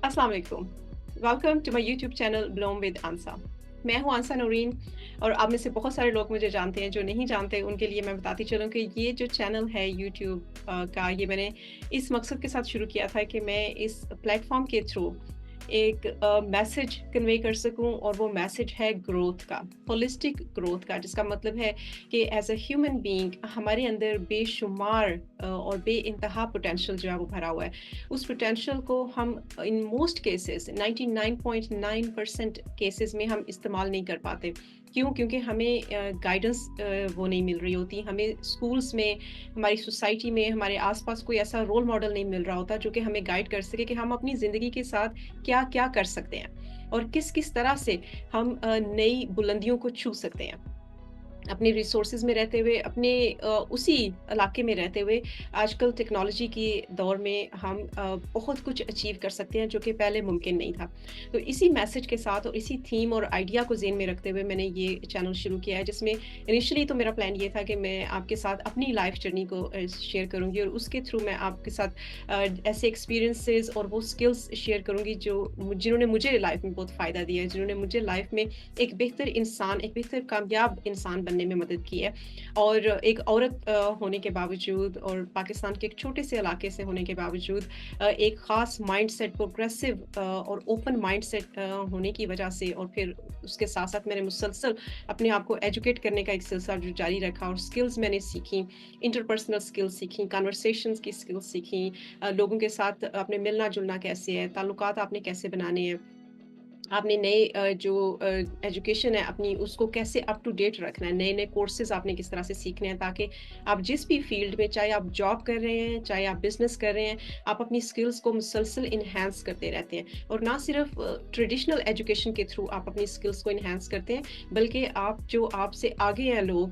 अस्सलाम वालेकुम। Welcome to my YouTube channel bloom with Ansa. मैं हूँ आंसा नूरीन और आप में से बहुत सारे लोग मुझे जानते हैं, जो नहीं जानते उनके लिए मैं बताती चलूँ कि ये जो चैनल है यूट्यूब का, ये मैंने इस मकसद के साथ शुरू किया था कि मैं इस प्लेटफ़ॉर्म के थ्रू एक मैसेज कन्वे कर सकूँ, और वो मैसेज है ग्रोथ का, होलिस्टिक ग्रोथ का, जिसका मतलब है कि एज़ अ ह्यूमन बीइंग हमारे अंदर बेशुमार और बेइंतहा पोटेंशियल जो है वो भरा हुआ है। उस पोटेंशियल को हम इन मोस्ट केसेस 99.9% केसेस में हम इस्तेमाल नहीं कर पाते। क्यों? क्योंकि हमें गाइडेंस वो नहीं मिल रही होती। हमें स्कूल्स में, हमारी सोसाइटी में, हमारे आस-पास कोई ऐसा रोल मॉडल नहीं मिल रहा होता जो कि हमें गाइड कर सके कि हम अपनी ज़िंदगी के साथ क्या-क्या कर सकते हैं और किस-किस तरह से हम नई बुलंदियों को छू सकते हैं। अपने रिसोर्सेज़ में रहते हुए, अपने उसी इलाके में रहते हुए, आजकल टेक्नोलॉजी के दौर में हम बहुत कुछ अचीव कर सकते हैं जो कि पहले मुमकिन नहीं था। तो इसी मैसेज के साथ और इसी थीम और आइडिया को ज़हन में रखते हुए मैंने ये चैनल शुरू किया है, जिसमें इनिशियली तो मेरा प्लान ये था कि मैं आपके साथ अपनी लाइफ़ जर्नी को शेयर करूँगी, और उसके थ्रू मैं आपके साथ ऐसे एक्सपीरियंसेस और वो स्किल्स शेयर करूँगी जिन्होंने मुझे लाइफ़ में बहुत फ़ायदा दिया है, जिन्होंने मुझे लाइफ़ में एक बेहतर इंसान, एक बेहतर कामयाब इंसान बनने में मदद की है। और एक औरत होने के बावजूद और पाकिस्तान के एक छोटे से इलाके से होने के बावजूद एक ख़ास माइंडसेट, प्रोग्रेसिव और ओपन माइंडसेट होने की वजह से, और फिर उसके साथ-साथ मैंने मुसलसल अपने आप को एजुकेट करने का एक सिलसिला जो जारी रखा, और स्किल्स मैंने सीखी, इंटरपर्सनल स्किल्स सीखी, कन्वर्सेशंस की स्किल्स सीखी, लोगों के साथ आपने मिलना-जुलना कैसे है, ताल्लुकात आपने कैसे बनाने हैं। आपने नए एजुकेशन है अपनी, उसको कैसे अप टू डेट रखना है, नए-नए कोर्सेज़ आपने किस तरह से सीखने हैं, ताकि आप जिस भी फ़ील्ड में, चाहे आप जॉब कर रहे हैं, चाहे आप बिज़नेस कर रहे हैं, आप अपनी स्किल्स को मुसलसल एनहांस करते रहते हैं। और ना सिर्फ़ ट्रेडिशनल एजुकेशन के थ्रू आप अपनी स्किल्स को एनहांस करते हैं, बल्कि आप जो आपसे आगे हैं लोग,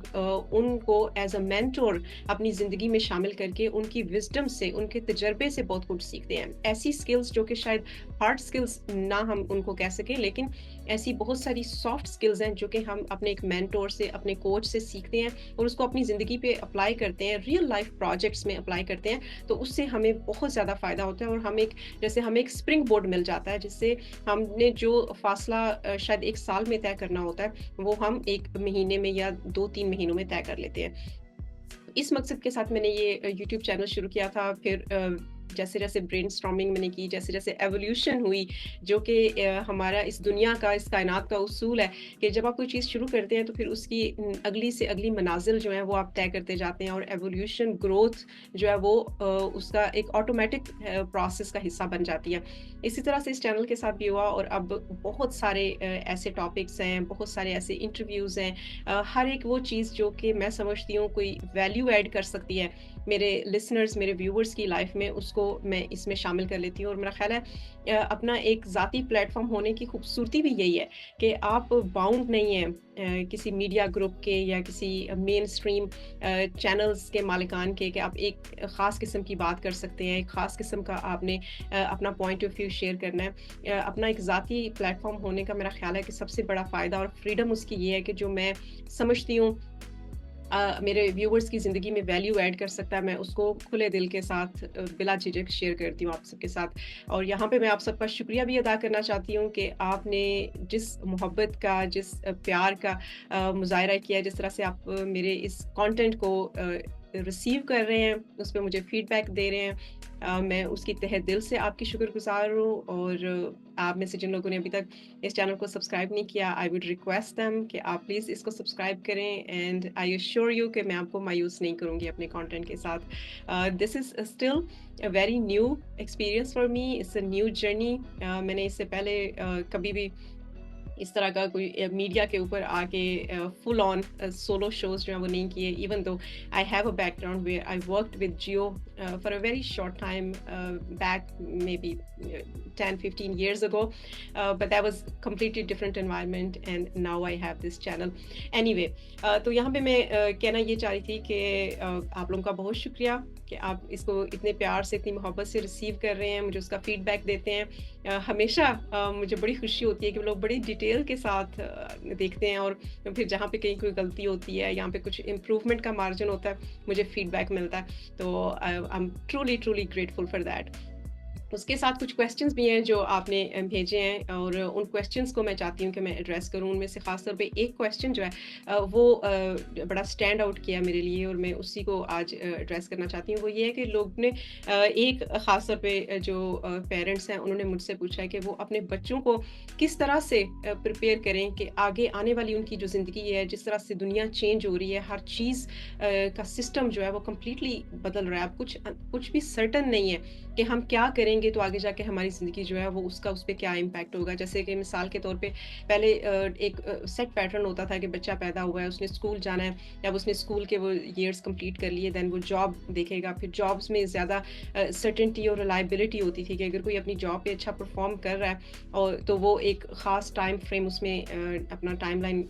उनको एज़ अ मेंटर अपनी ज़िंदगी में शामिल करके उनकी विज़डम से, उनके तजर्बे से बहुत कुछ सीखते हैं। ऐसी स्किल्स जो कि शायद हार्ड स्किल्स ना हम उनको कह सकें, लेकिन ऐसी बहुत सारी सॉफ्ट स्किल्स हैं जो कि हम अपने एक मेंटर से, अपने कोच से सीखते हैं, और उसको अपनी ज़िंदगी पे अप्लाई करते हैं, रियल लाइफ प्रोजेक्ट्स में अप्लाई करते हैं। तो उससे हमें बहुत ज़्यादा फ़ायदा होता है, और हमें एक स्प्रिंग बोर्ड मिल जाता है, जिससे हमने जो फ़ासला शायद 1 साल में तय करना होता है, वो हम 1 महीने में या 2-3 महीनों में तय कर लेते हैं। इस मकसद के साथ मैंने ये यूट्यूब चैनल शुरू किया था। फिर जैसे-जैसे ब्रेनस्टॉर्मिंग मैंने की, जैसे-जैसे एवोल्यूशन हुई, जो कि हमारा इस दुनिया का, इस कायनात का उसूल है कि जब आप कोई चीज़ शुरू करते हैं तो फिर उसकी अगली से अगली मनाज़िल जो है वो आप तय करते जाते हैं, और एवोल्यूशन, ग्रोथ जो है वो उसका एक ऑटोमैटिक प्रोसेस का हिस्सा बन जाती है। इसी तरह से इस चैनल के साथ भी हुआ, और अब बहुत सारे ऐसे टॉपिक्स हैं, बहुत सारे ऐसे इंटरव्यूज़ हैं, हर एक वो चीज़ जो कि मैं समझती हूँ कोई वैल्यू ऐड कर सकती है मेरे लिसनर्स, मेरे व्यूअर्स की लाइफ में, उसको मैं इसमें शामिल कर लेती हूँ। और मेरा ख़्याल है अपना एक ज़ाती प्लेटफ़ॉर्म होने की खूबसूरती भी यही है कि आप बाउंड नहीं हैं किसी मीडिया ग्रुप के या किसी मेन स्ट्रीम चैनल्स के मालिकान के, कि आप एक ख़ास किस्म की बात कर सकते हैं, एक ख़ास किस्म का आपने अपना पॉइंट ऑफ व्यू शेयर करना है। अपना एक ज़ाती प्लेटफ़ॉर्म होने का मेरा ख़्याल है कि सबसे बड़ा फ़ायदा और फ्रीडम उसकी ये है कि जो मैं समझती हूँ मेरे व्यूअर्स की ज़िंदगी में वैल्यू ऐड कर सकता है, मैं उसको खुले दिल के साथ बिला झिझक शेयर करती हूँ आप सबके साथ। और यहाँ पे मैं आप सबका शुक्रिया भी अदा करना चाहती हूँ कि आपने जिस मोहब्बत का, जिस प्यार का मुज़ाहिरा किया, जिस तरह से आप मेरे इस कंटेंट को रिसीव कर रहे हैं, उस पे मुझे फीडबैक दे रहे हैं। मैं उसकी तहे दिल से आपकी शुक्रगुज़ार हूँ, और आप में से जिन लोगों ने अभी तक इस चैनल को सब्सक्राइब नहीं किया, आई वुड रिक्वेस्ट देम कि आप प्लीज़ इसको सब्सक्राइब करें, एंड आई एश्योर यू कि मैं आपको मायूस नहीं करूँगी अपने कंटेंट के साथ। This is still a very new experience for me, it's a new journey. मैंने इससे पहले कभी भी इस तरह का कोई मीडिया के ऊपर आके फुल ऑन सोलो शोज़ जो हैं वो नहीं किए, even though I have a background where I worked with Jio for a very short time back, maybe 10-15 years ago, but that was completely different environment, and now I have this channel. Anyway, तो यहाँ पे मैं कहना ये चाह रही थी कि आप लोगों का बहुत शुक्रिया कि आप इसको इतने प्यार से, इतनी मोहब्बत से रिसीव कर रहे हैं, मुझे उसका फीडबैक देते हैं। हमेशा मुझे बड़ी खुशी होती है कि लोग बड़ी डिटेल के साथ देखते हैं, और फिर जहाँ पे कहीं कोई गलती होती है, यहाँ पे कुछ इम्प्रूवमेंट का मार्जिन होता है, मुझे फीडबैक मिलता है। तो I am truly grateful for that. उसके साथ कुछ क्वेश्चंस भी हैं जो आपने भेजे हैं और उन क्वेश्चंस को मैं चाहती हूँ कि मैं एड्रेस करूँ। उनमें से ख़ास तौर पे एक क्वेश्चन जो है वो बड़ा स्टैंड आउट किया मेरे लिए और मैं उसी को आज एड्रेस करना चाहती हूँ। वो ये है कि लोग ने एक ख़ास तौर पे जो पेरेंट्स हैं उन्होंने मुझसे पूछा है कि वो अपने बच्चों को किस तरह से प्रिपेयर करें कि आगे आने वाली उनकी जो ज़िंदगी है, जिस तरह से दुनिया चेंज हो रही है, हर चीज़ का सिस्टम जो है वो कंप्लीटली बदल रहा है। अब कुछ भी सर्टेन नहीं है कि हम क्या करेंगे तो आगे जाके हमारी ज़िंदगी जो है वो उसका उस पे क्या इम्पैक्ट होगा। जैसे कि मिसाल के तौर पे पहले एक सेट पैटर्न होता था कि बच्चा पैदा हुआ है, उसने स्कूल जाना है, जब उसने स्कूल के वो इयर्स कंप्लीट कर लिए देन वो जॉब देखेगा। फिर जॉब्स में ज़्यादा सर्टेनिटी और रिलायबिलिटी होती थी कि अगर कोई अपनी जॉब पे अच्छा परफॉर्म कर रहा है और तो वो एक ख़ास टाइम फ्रेम उसमें अपना टाइमलाइन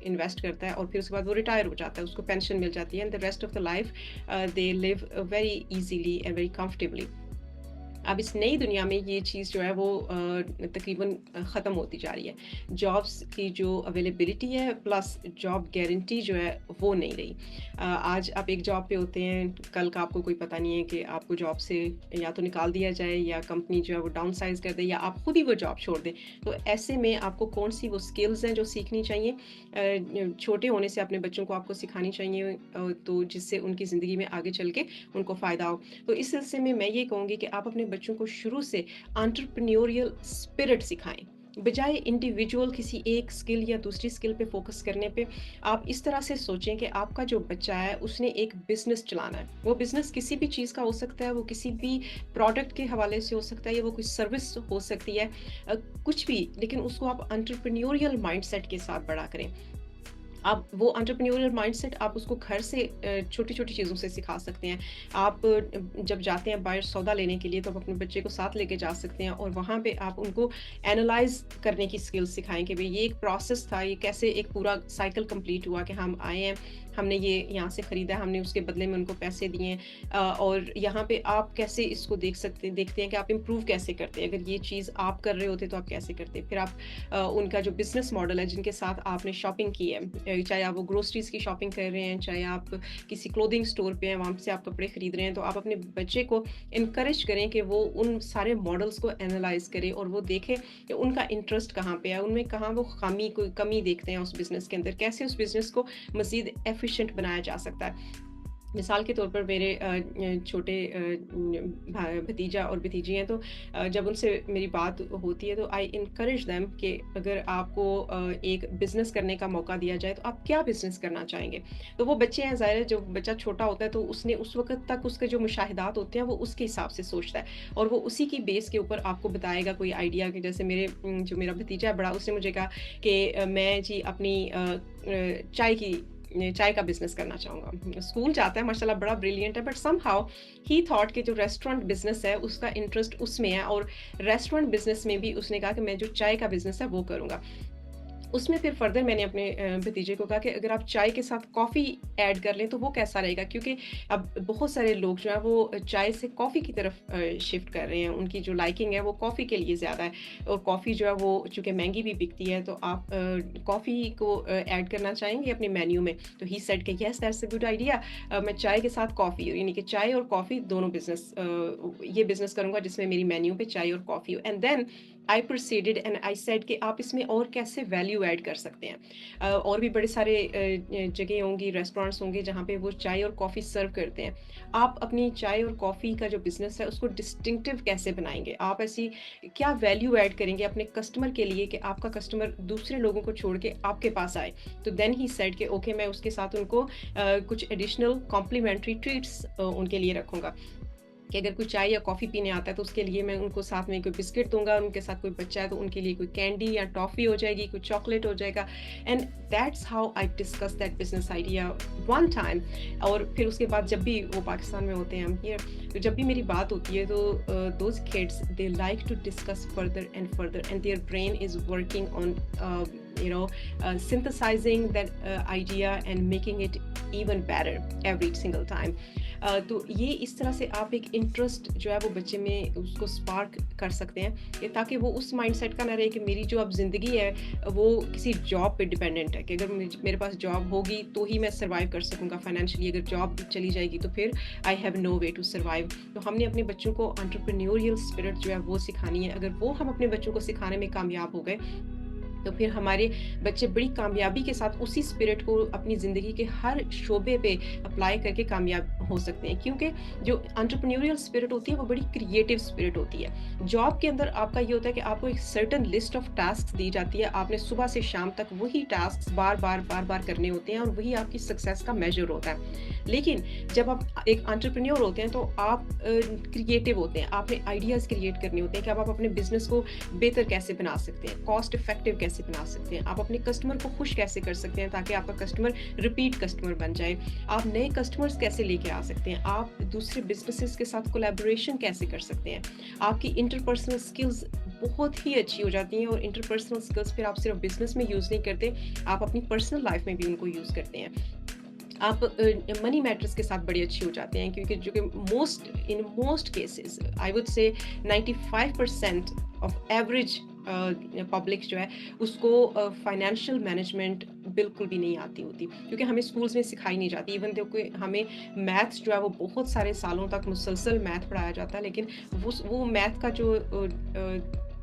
इन्वेस्ट करता है और फिर उसके बाद वो रिटायर हो जाता है, उसको पेंशन मिल जाती है and the rest of the life they live very easily and very comfortably. अब इस नई दुनिया में ये चीज़ जो है वो तकरीबन ख़त्म होती जा रही है। जॉब्स की जो अवेलेबिलिटी है प्लस जॉब गारंटी जो है वो नहीं रही। आज आप एक जॉब पे होते हैं, कल का आपको कोई पता नहीं है कि आपको जॉब से या तो निकाल दिया जाए या कंपनी जो है वो डाउन साइज़ कर दे या आप खुद ही वो जॉब छोड़ दें। तो ऐसे में आपको कौन-सी वो स्किल्स हैं जो सीखनी चाहिए, छोटे होने से अपने बच्चों को आपको सिखानी चाहिए तो जिससे उनकी ज़िंदगी में आगे चल के उनको फ़ायदा हो। तो इस सिलसिले में मैं ये कहूँगी कि आप अपने बच्चों को शुरू से एंटरप्रेन्योरियल स्पिरिट सिखाएं। बजाय इंडिविजुअल किसी एक स्किल या दूसरी स्किल पे फोकस करने पे आप इस तरह से सोचें कि आपका जो बच्चा है उसने एक बिजनेस चलाना है। वो बिजनेस किसी भी चीज़ का हो सकता है, वो किसी भी प्रोडक्ट के हवाले से हो सकता है या वो कोई सर्विस हो सकती है, कुछ भी, लेकिन उसको आप एंटरप्रेन्योरियल माइंडसेट के साथ बड़ा करें। आप वो एंटरप्रेन्योरियल माइंडसेट आप उसको घर से छोटी-छोटी चीज़ों से सिखा सकते हैं। आप जब जाते हैं बाहर सौदा लेने के लिए तो आप अपने बच्चे को साथ लेके जा सकते हैं और वहाँ पे आप उनको एनालाइज़ करने की स्किल्स सिखाएँ कि भई ये एक प्रोसेस था, ये कैसे एक पूरा साइकिल कंप्लीट हुआ कि हम आए हैं, हमने ये यहाँ से खरीदा, हमने उसके बदले में उनको पैसे दिए और यहाँ पे आप कैसे इसको देखते हैं कि आप इम्प्रूव कैसे करते हैं। अगर ये चीज़ आप कर रहे होते तो आप कैसे करते? फिर आप उनका जो बिज़नेस मॉडल है जिनके साथ आपने शॉपिंग की है, चाहे आप वो ग्रोसरीज़ की शॉपिंग कर रहे हैं, चाहे आप किसी क्लोथिंग स्टोर पे हैं, वहाँ से आप कपड़े खरीद रहे हैं, तो आप अपने बच्चे को एनकरेज करें कि वो उन सारे मॉडल्स को एनालाइज़ करे और वो देखे कि उनका इंटरेस्ट कहाँ पे है, उनमें कहाँ वो कोई कमी देखते हैं उस बिज़नेस के अंदर, कैसे उस बिज़नेस को मज़ीद एफ़िशिएंट बनाया जा सकता है। मिसाल के तौर पर मेरे छोटे भतीजा और भतीजी हैं, तो जब उनसे मेरी बात होती है तो आई इनकरेज देम कि अगर आपको एक बिज़नेस करने का मौका दिया जाए तो आप क्या बिज़नेस करना चाहेंगे? तो वो बच्चे हैं, ज़ाहिर है जब बच्चा छोटा होता है तो उसने उस वक़्त तक उसके जो मुशाहिदात होते हैं वो उसके हिसाब से सोचता है और वो उसी की बेस के ऊपर आपको बताएगा कोई आइडिया कि जैसे जो मेरा भतीजा है बड़ा, उसने मुझे कहा कि मैं जी अपनी चाय का बिज़नेस करना चाहूँगा। स्कूल जाता है माशाल्लाह, बड़ा ब्रिलियंट है, बट समहाउ ही थॉट कि जो रेस्टोरेंट बिज़नेस है उसका इंटरेस्ट उसमें है और रेस्टोरेंट बिज़नेस में भी उसने कहा कि मैं जो चाय का बिज़नेस है वो करूँगा। उसमें फिर फर्दर मैंने अपने भतीजे को कहा कि अगर आप चाय के साथ कॉफ़ी ऐड कर लें तो वो कैसा रहेगा? क्योंकि अब बहुत सारे लोग जो हैं वो चाय से कॉफ़ी की तरफ शिफ्ट कर रहे हैं। उनकी जो लाइकिंग है वो कॉफ़ी के लिए ज़्यादा है और कॉफ़ी जो है वो चूँकि महँगी भी बिकती है, तो आप कॉफ़ी को ऐड करना चाहेंगे अपने मेन्यू में? तो ही सेड कि yes that's a good idea. मैं चाय के साथ कॉफ़ी, यानी कि चाय और कॉफ़ी दोनों ये बिज़नेस करूँगा जिसमें मेरी मेन्यू पे चाय और कॉफ़ी हो। And then I proceeded and I said कि आप इसमें और कैसे वैल्यू ऐड कर सकते हैं। और भी बड़े सारे जगह होंगी, रेस्टोरेंट्स होंगे जहाँ पे वो चाय और कॉफ़ी सर्व करते हैं। आप अपनी चाय और कॉफ़ी का जो बिज़नेस है उसको डिस्टिंक्टिव कैसे बनाएँगे? आप ऐसी क्या वैल्यू ऐड करेंगे अपने कस्टमर के लिए कि आपका कस्टमर दूसरे लोगों को छोड़ के आपके पास आए? तो देन ही सेड कि ओके, मैं उसके साथ उनको कुछ एडिशनल कॉम्प्लीमेंट्री ट्रीट्स उनके लिए रखूँगा। कि अगर कोई चाय या कॉफ़ी पीने आता है तो उसके लिए मैं उनको साथ में कोई बिस्किट दूँगा और उनके साथ कोई बच्चा है तो उनके लिए कोई कैंडी या टॉफ़ी हो जाएगी, कोई चॉकलेट हो जाएगा। And that's how I discuss that business idea one time. और फिर उसके बाद जब भी वो पाकिस्तान में होते हैं, हम हियर, तो जब भी मेरी बात होती है तो those kids they like to discuss further and their brain is working on synthesizing that idea and making it even better every single time. तो ये इस तरह से आप एक इंटरेस्ट जो है वो बच्चे में उसको स्पार्क कर सकते हैं, ताकि वो उस माइंडसेट का ना रहे कि मेरी जो अब ज़िंदगी है वो किसी जॉब पे डिपेंडेंट है, कि अगर मेरे पास जॉब होगी तो ही मैं सर्वाइव कर सकूँगा फाइनेंशियली, अगर जॉब चली जाएगी तो फिर I have no way to survive. तो हमने अपने बच्चों को एंटरप्रेन्योरियल स्पिरिट जो है वो सिखानी है। अगर वो हम अपने बच्चों को सिखाने में कामयाब हो गए, तो फिर हमारे बच्चे बड़ी कामयाबी के साथ उसी स्पिरिट को अपनी ज़िंदगी के हर शोबे पे अप्लाई करके कामयाब हो सकते हैं, क्योंकि जो एंटरप्रेन्योरियल स्पिरिट होती है वो बड़ी क्रिएटिव स्पिरिट होती है। जॉब के अंदर आपका ये होता है कि आपको एक सर्टेन लिस्ट ऑफ टास्क दी जाती है, आपने सुबह से शाम तक वही टास्क बार बार करने होते हैं और वही आपकी सक्सेस का मेजर होता है। लेकिन जब आप एक एंटरप्रेन्योर होते हैं तो आप क्रिएटिव होते हैं, आपने आइडियाज़ क्रिएट करने होते हैं कि आप अपने बिजनेस को बेहतर कैसे बना सकते हैं, कॉस्ट इफेक्टिव कैसे बना सकते हैं, आप अपने कस्टमर को खुश कैसे कर सकते हैं ताकि आपका कस्टमर रिपीट कस्टमर बन जाए, आप नए कस्टमर्स कैसे लेके आ सकते हैं, आप दूसरे बिजनेसेस के साथ कोलैबोरेशन कैसे कर सकते हैं। आपकी इंटरपर्सनल स्किल्स बहुत ही अच्छी हो जाती हैं, और इंटरपर्सनल स्किल्स फिर आप सिर्फ बिजनेस में यूज़ नहीं करते, आप अपनी पर्सनल लाइफ में भी उनको यूज़ करते हैं। आप मनी मैटर्स के साथ बड़े अच्छे हो जाते हैं, क्योंकि जो कि in most cases I would say 95% of average public जो है उसको फाइनेंशियल मैनेजमेंट बिल्कुल भी नहीं आती होती, क्योंकि हमें स्कूल्स में सिखाई नहीं जाती। इवन देखो हमें मैथ्स जो है वो बहुत सारे सालों तक मुसलसल मैथ पढ़ाया जाता है, लेकिन वो मैथ का जो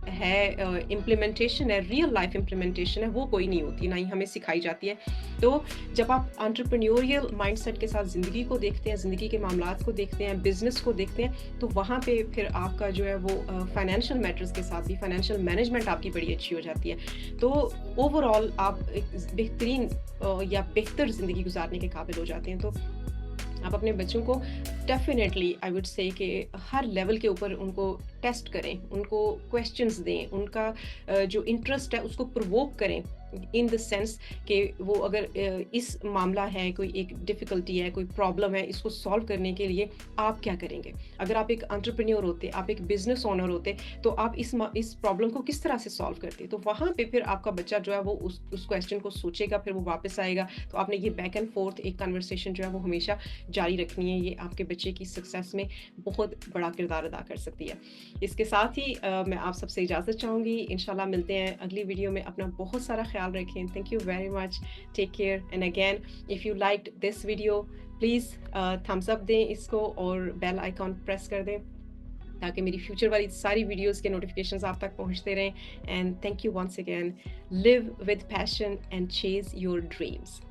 है इम्प्लीमेंटेशन है, रियल लाइफ इम्प्लीमेंटेशन है, वो कोई नहीं होती, ना ही हमें सिखाई जाती है। तो जब आप एंटरप्रेन्योरियल माइंडसेट के साथ ज़िंदगी को देखते हैं, ज़िंदगी के मामलात को देखते हैं, बिजनेस को देखते हैं, तो वहाँ पे फिर आपका जो है वो फाइनेंशियल मैटर्स के साथ भी फाइनेंशियल मैनेजमेंट आपकी बड़ी अच्छी हो जाती है। तो ओवरऑल आप एक बेहतरीन या बेहतर ज़िंदगी गुजारने के काबिल हो जाते हैं। तो आप अपने बच्चों को डेफिनेटली आई वुड से कि हर लेवल के ऊपर उनको टेस्ट करें, उनको क्वेश्चंस दें, उनका जो इंटरेस्ट है उसको प्रोवोक करें, इन द सेंस कि वो अगर इस मामला है, कोई एक डिफ़िकल्टी है, कोई प्रॉब्लम है, इसको सॉल्व करने के लिए आप क्या करेंगे? अगर आप एक एंटरप्रेन्योर होते, आप एक बिज़नेस ओनर होते, तो आप इस प्रॉब्लम को किस तरह से सॉल्व करते? तो वहाँ पे फिर आपका बच्चा जो है वो उस क्वेश्चन को सोचेगा, फिर वो वापस आएगा। तो आपने ये बैक एंड फोर्थ एक कन्वर्सेशन जो है वो हमेशा जारी रखनी है। ये आपके बच्चे की सक्सेस में बहुत बड़ा किरदार अदा कर सकती है। इसके साथ ही मैं आप सबसे इजाज़त चाहूँगी। इंशाल्लाह मिलते हैं अगली वीडियो में। अपना बहुत सारा ख्याल रखें। Thank you very much. Take care and again if you liked this video please thumbs up दें इसको और बेल आइकॉन प्रेस कर दें ताकि मेरी फ्यूचर वाली सारी वीडियोस के नोटिफिकेशंस आप तक पहुंचते रहें। And thank you once again. Live with passion and chase your dreams.